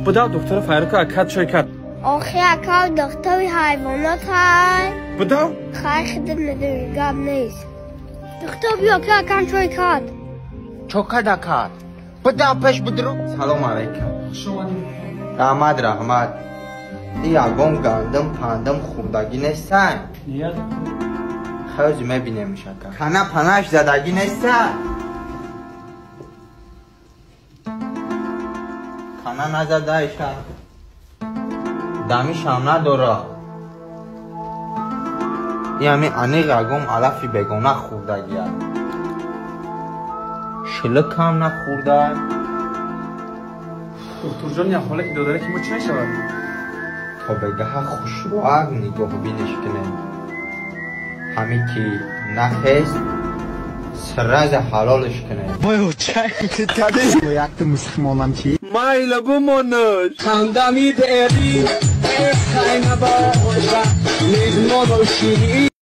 بودا دکتر فاروق اکد چای کرد. آخه اکا دکتر حیوانات های. بودا؟ خیلی خیلی ندارم نیست. دکتر بیا که اکن چای کرد. چوکد اکد. بودا پیش بدرو. سلام علیکم. رحمت. یاگم گندم پاندم خوردگی نیستن. نیاد. خیلی میبینه میشه که. خانه پناش زدگی نیستن. خانه نزده ایشا. دمیش هم نداره. یعنی انیق اگم علفی بگونه خوردگی هست. شلک هم نخورده. دکتر جان یا حالا که داداره که ما چه نشود؟ تا بگه خوشواق نگاه بینش کنه. همی که نخست سرز حلالش کنه. Moje oči, tady. Jak to musím mám čí? مایل بمونش. Kandami deri, eskajna ba, oja, nizmo do širi.